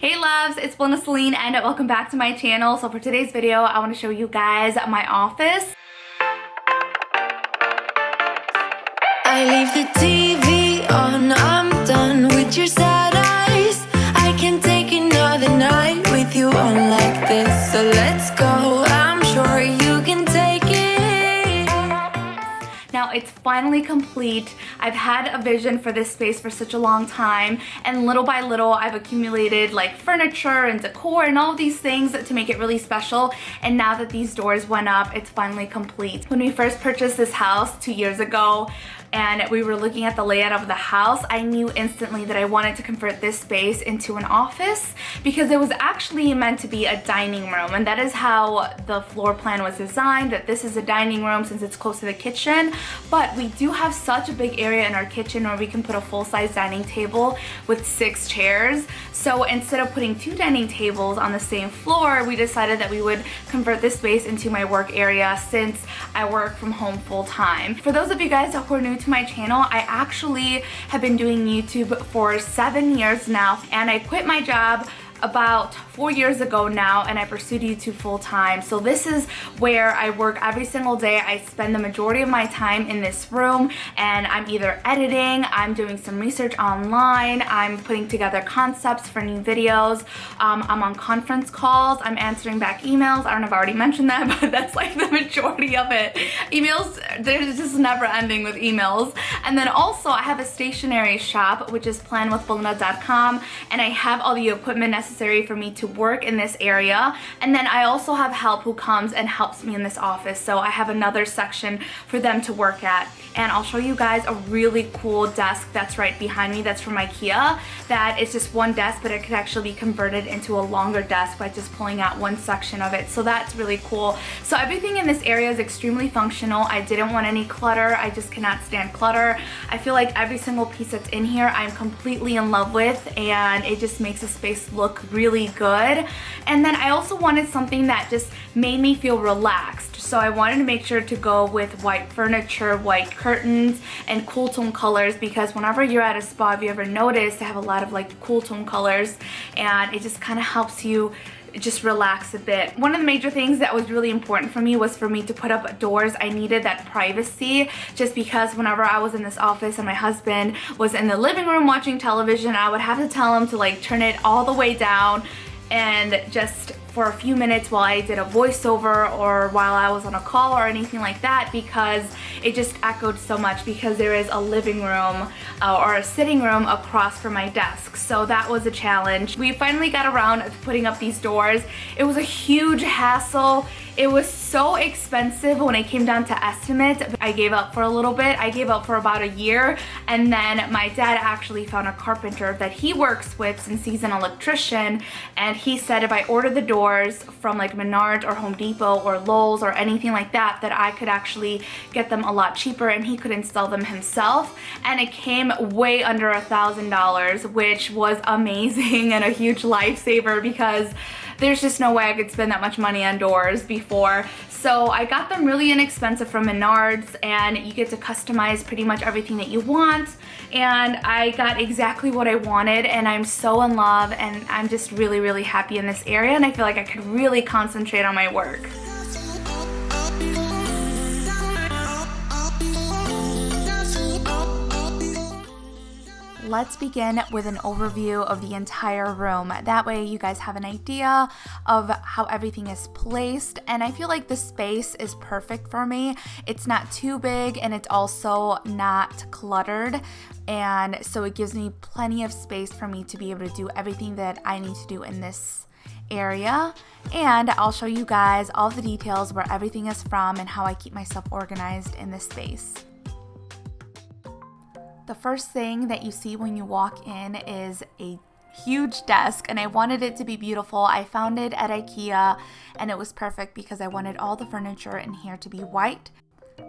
Hey loves, it's Belinda Celine and welcome back to my channel. So for today's video, I want to show you guys my office. I leave the TV on, I'm done with your sad eyes. I can take another night with you on like this. So let's go, I'm sure you can take it. Now it's finally complete. I've had a vision for this space for such a long time, and little by little I've accumulated like furniture and decor and all of these things to make it really special. And now that these doors went up, it's finally complete. When we first purchased this house 2 years ago, and we were looking at the layout of the house, I knew instantly that I wanted to convert this space into an office because it was actually meant to be a dining room, and that is how the floor plan was designed, that this is a dining room since it's close to the kitchen. But we do have such a big area in our kitchen where we can put a full-size dining table with 6 chairs. So instead of putting 2 dining tables on the same floor, we decided that we would convert this space into my work area since I work from home full-time. For those of you guys who are new to my channel, I actually have been doing YouTube for 7 years now, and I quit my job about 4 years ago now, and I pursued YouTube full-time. So this is where I work every single day. I spend the majority of my time in this room, and I'm either editing, I'm doing some research online, I'm putting together concepts for new videos, I'm on conference calls, I'm answering back emails. I don't know if I already mentioned that, but that's like the majority of it. Emails, there's just never ending with emails. And then also I have a stationery shop, which is planwithbelinda.com, and I have all the equipment necessary for me to work in this area. And then I also have help who comes and helps me in this office, so I have another section for them to work at. And I'll show you guys a really cool desk that's right behind me that's from IKEA, that is just one desk, but it could actually be converted into a longer desk by just pulling out one section of it. So that's really cool. So everything in this area is extremely functional. I didn't want any clutter. I just cannot stand clutter. I feel like every single piece that's in here I'm completely in love with, and it just makes the space look really good. And then I also wanted something that just made me feel relaxed. So I wanted to make sure to go with white furniture, white curtains, and cool tone colors, because whenever you're at a spa, if you ever notice, they have a lot of like cool tone colors, and it just kind of helps you just relax a bit. One of the major things that was really important for me was for me to put up doors. I needed that privacy, just because whenever I was in this office and my husband was in the living room watching television, I would have to tell him to like turn it all the way down and just for a few minutes while I did a voiceover or while I was on a call or anything like that, because it just echoed so much, because there is a living room or a sitting room across from my desk. So that was a challenge. We finally got around to putting up these doors. It was a huge hassle. It was so expensive when it came down to estimates. I gave up for a little bit. I gave up for about a year, and then my dad actually found a carpenter that he works with since he's an electrician, and he said if I order the doors from like Menards or Home Depot or Lowe's or anything like that, that I could actually get them a lot cheaper and he could install them himself. And it came way under $1,000, which was amazing and a huge lifesaver, because there's just no way I could spend that much money on doors before. So I got them really inexpensive from Menards, and you get to customize pretty much everything that you want. And I got exactly what I wanted, and I'm so in love, and I'm just really, really happy in this area, and I feel like I could really concentrate on my work. Let's begin with an overview of the entire room. That way you guys have an idea of how everything is placed, and I feel like the space is perfect for me. It's not too big, and it's also not cluttered, and so it gives me plenty of space for me to be able to do everything that I need to do in this area. And I'll show you guys all the details where everything is from and how I keep myself organized in this space. The first thing that you see when you walk in is a huge desk, and I wanted it to be beautiful. I found it at IKEA, and it was perfect because I wanted all the furniture in here to be white.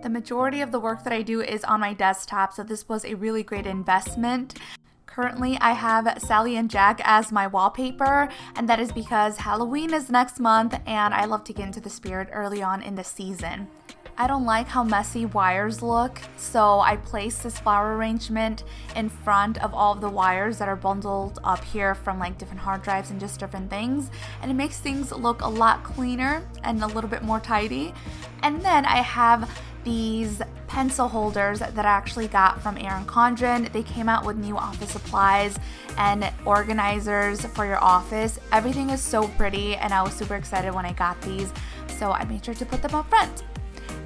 The majority of the work that I do is on my desktop, so this was a really great investment. Currently, I have Sally and Jack as my wallpaper, and that is because Halloween is next month, and I love to get into the spirit early on in the season. I don't like how messy wires look, so I placed this flower arrangement in front of all of the wires that are bundled up here from like different hard drives and just different things, and it makes things look a lot cleaner and a little bit more tidy. And then I have these pencil holders that I actually got from Erin Condren. They came out with new office supplies and organizers for your office. Everything is so pretty, and I was super excited when I got these, so I made sure to put them up front.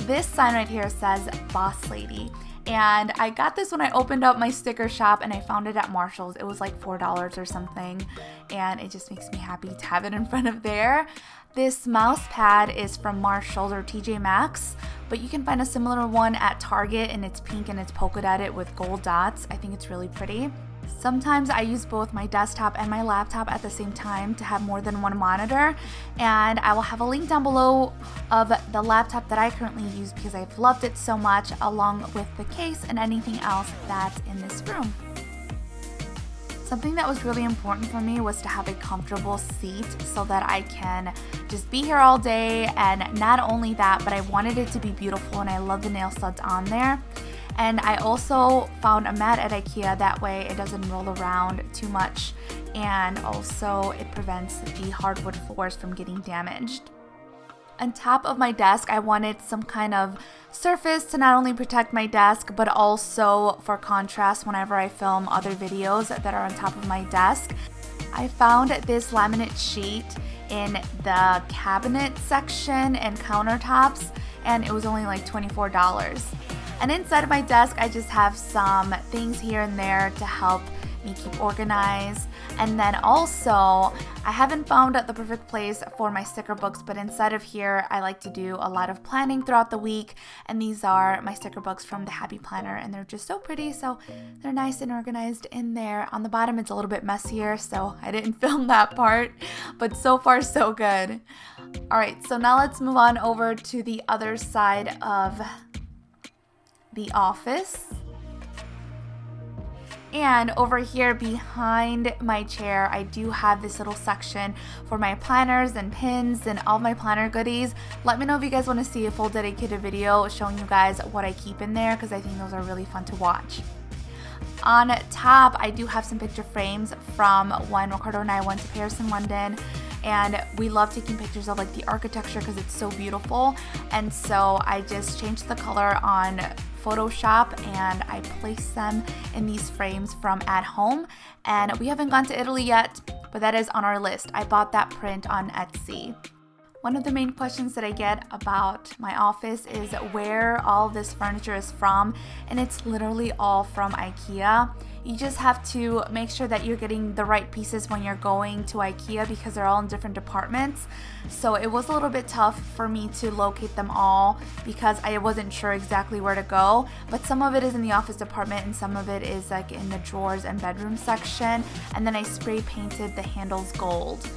This sign right here says Boss Lady, and I got this when I opened up my sticker shop, and I found it at Marshall's. It was like $4 or something, and it just makes me happy to have it in front of there. This mouse pad is from Marshall's or TJ Maxx, but you can find a similar one at Target, and it's pink and it's polka dotted with gold dots. I think it's really pretty. Sometimes I use both my desktop and my laptop at the same time to have more than one monitor, and I will have a link down below of the laptop that I currently use because I've loved it so much, along with the case and anything else that's in this room. Something that was really important for me was to have a comfortable seat so that I can just be here all day, and not only that, but I wanted it to be beautiful, and I love the nail studs on there. And I also found a mat at IKEA, that way it doesn't roll around too much, and also it prevents the hardwood floors from getting damaged. On top of my desk, I wanted some kind of surface to not only protect my desk, but also for contrast whenever I film other videos that are on top of my desk. I found this laminate sheet in the cabinet section and countertops, and it was only like $24. And inside of my desk, I just have some things here and there to help me keep organized. And then also, I haven't found the perfect place for my sticker books, but inside of here, I like to do a lot of planning throughout the week. And these are my sticker books from the Happy Planner, and they're just so pretty. So they're nice and organized in there. On the bottom, it's a little bit messier, so I didn't film that part, but so far so good. All right, so now let's move on over to the other side of the office. And over here behind my chair, I do have this little section for my planners and pins and all my planner goodies. Let me know if you guys want to see a full dedicated video showing you guys what I keep in there, because I think those are really fun to watch. On top, I do have some picture frames from when Ricardo and I went to Paris and London, and we love taking pictures of like the architecture because it's so beautiful. And so I just changed the color on Photoshop and I placed them in these frames from at home. And we haven't gone to Italy yet, but that is on our list. I bought that print on Etsy. One of the main questions that I get about my office is where all of this furniture is from, and it's literally all from IKEA. You just have to make sure that you're getting the right pieces when you're going to IKEA because they're all in different departments. So it was a little bit tough for me to locate them all because I wasn't sure exactly where to go, but some of it is in the office department and some of it is like in the drawers and bedroom section, and then I spray painted the handles gold.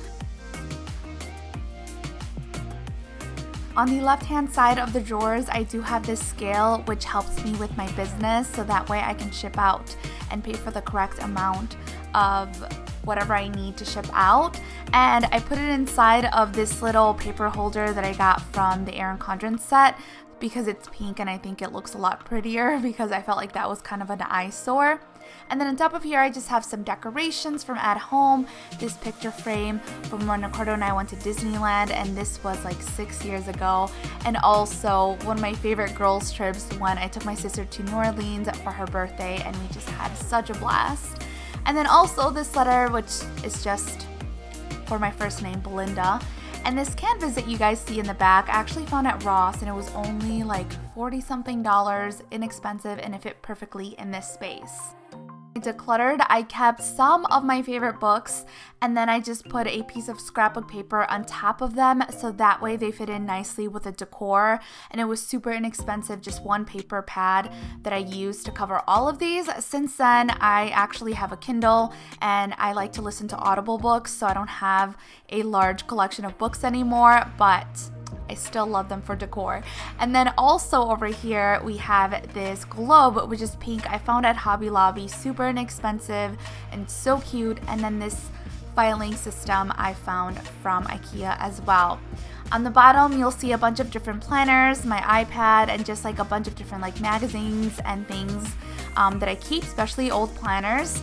On the left-hand side of the drawers, I do have this scale which helps me with my business, so that way I can ship out and pay for the correct amount of whatever I need to ship out. And I put it inside of this little paper holder that I got from the Erin Condren set because it's pink and I think it looks a lot prettier because I felt like that was kind of an eyesore. And then on top of here, I just have some decorations from at home. This picture frame from when Ricardo and I went to Disneyland, and this was like 6 years ago. And also one of my favorite girls trips when I took my sister to New Orleans for her birthday, and we just had such a blast. And then also this letter, which is just for my first name, Belinda. And this canvas that you guys see in the back, I actually found at Ross, and it was only like $40-something, inexpensive, and it fit perfectly in this space. Decluttered, I kept some of my favorite books, and then I just put a piece of scrapbook paper on top of them so that way they fit in nicely with the decor. And it was super inexpensive, just one paper pad that I used to cover all of these. Since then, I actually have a Kindle and I like to listen to Audible books, so I don't have a large collection of books anymore, but I still love them for decor. And then also over here we have this globe, which is pink. I found at Hobby Lobby, super inexpensive and so cute. And then this filing system I found from IKEA as well. On the bottom, you'll see a bunch of different planners, my iPad, and just like a bunch of different like magazines and things that I keep, especially old planners.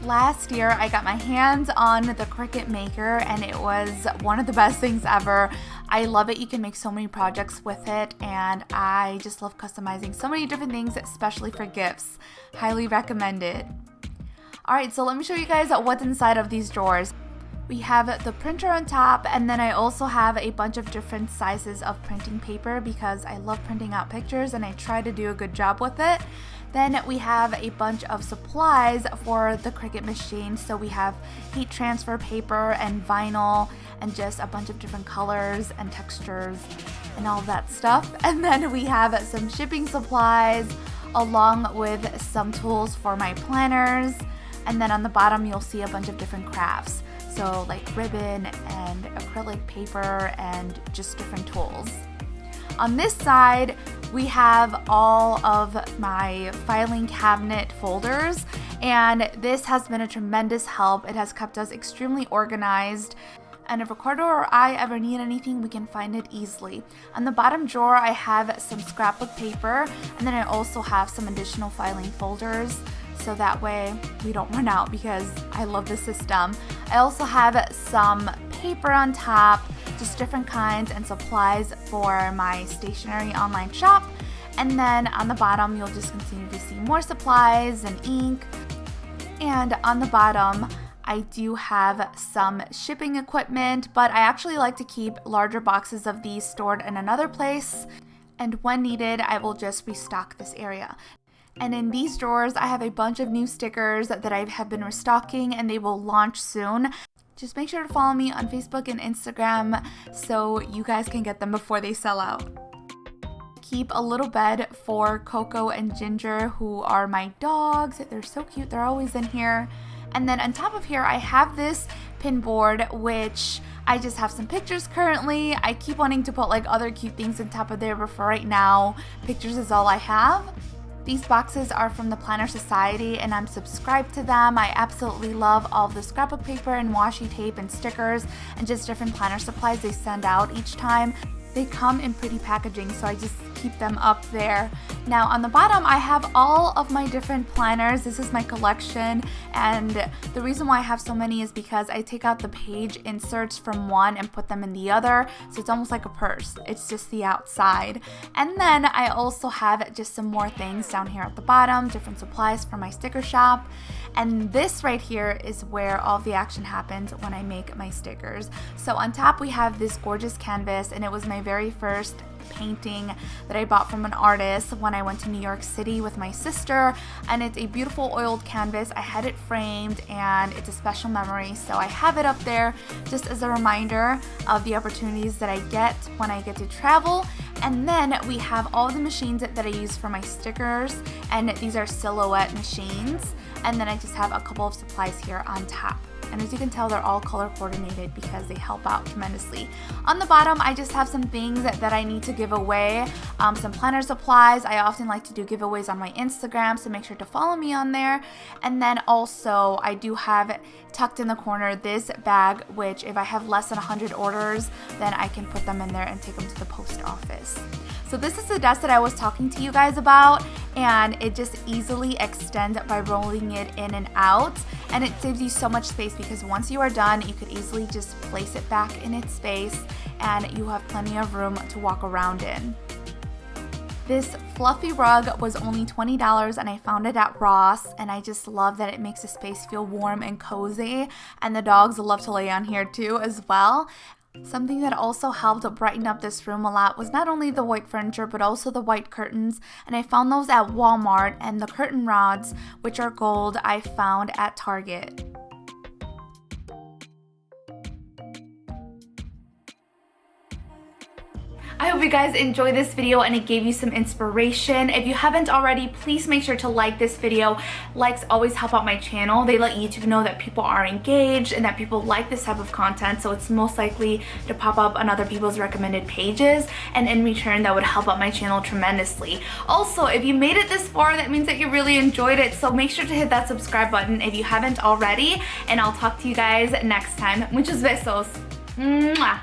Last year, I got my hands on the Cricut Maker, and it was one of the best things ever. I love it. You can make so many projects with it, and I just love customizing so many different things, especially for gifts. Highly recommend it. Alright, so let me show you guys what's inside of these drawers. We have the printer on top, and then I also have a bunch of different sizes of printing paper because I love printing out pictures and I try to do a good job with it. Then we have a bunch of supplies for the Cricut machine. So we have heat transfer paper and vinyl and just a bunch of different colors and textures and all that stuff. And then we have some shipping supplies along with some tools for my planners. And then on the bottom you'll see a bunch of different crafts. So like ribbon and acrylic paper and just different tools. On this side, we have all of my filing cabinet folders, and this has been a tremendous help. It has kept us extremely organized, and if Ricardo or I ever need anything, we can find it easily. On the bottom drawer, I have some scrapbook paper, and then I also have some additional filing folders, so that way we don't run out because I love the system. I also have some paper on top, just different kinds and supplies for my stationery online shop. And then on the bottom, you'll just continue to see more supplies and ink. And on the bottom, I do have some shipping equipment, but I actually like to keep larger boxes of these stored in another place. And when needed, I will just restock this area. And in these drawers, I have a bunch of new stickers that I have been restocking, and they will launch soon. Just make sure to follow me on Facebook and Instagram so you guys can get them before they sell out. Keep a little bed for Coco and Ginger, who are my dogs. They're so cute. They're always in here. And then on top of here, I have this pin board, which I just have some pictures currently. I keep wanting to put like other cute things on top of there, but for right now, pictures is all I have. These boxes are from the Planner Society, and I'm subscribed to them. I absolutely love all of the scrapbook paper and washi tape and stickers and just different planner supplies they send out each time. They come in pretty packaging, so I just keep them up there. Now on the bottom, I have all of my different planners. This is my collection, and the reason why I have so many is because I take out the page inserts from one and put them in the other, so it's almost like a purse. It's just the outside. And then I also have just some more things down here at the bottom, different supplies for my sticker shop. And this right here is where all the action happens when I make my stickers. So on top we have this gorgeous canvas, and it was my very first painting that I bought from an artist when I went to New York City with my sister, and it's a beautiful oiled canvas. I had it framed, and it's a special memory, so I have it up there just as a reminder of the opportunities that I get when I get to travel. And then we have all the machines that I use for my stickers, and these are silhouette machines. And then I just have a couple of supplies here on top. And as you can tell, they're all color coordinated because they help out tremendously. On the bottom, I just have some things that I need to give away, some planner supplies. I often like to do giveaways on my Instagram, so make sure to follow me on there. And then also, I do have tucked in the corner this bag, which if I have less than 100 orders, then I can put them in there and take them to the post office. So this is the desk that I was talking to you guys about, and it just easily extends by rolling it in and out, and it saves you so much space because once you are done, you could easily just place it back in its space and you have plenty of room to walk around in. This fluffy rug was only $20 and I found it at Ross, and I just love that it makes the space feel warm and cozy, and the dogs love to lay on here too as well. Something that also helped brighten up this room a lot was not only the white furniture but also the white curtains, and I found those at Walmart, and the curtain rods, which are gold, I found at Target. I hope you guys enjoyed this video and it gave you some inspiration. If you haven't already, please make sure to like this video. Likes always help out my channel. They let YouTube know that people are engaged and that people like this type of content, so it's most likely to pop up on other people's recommended pages, and in return that would help out my channel tremendously. Also, if you made it this far, that means that you really enjoyed it, so make sure to hit that subscribe button if you haven't already, and I'll talk to you guys next time. Muchos besos. Mwah.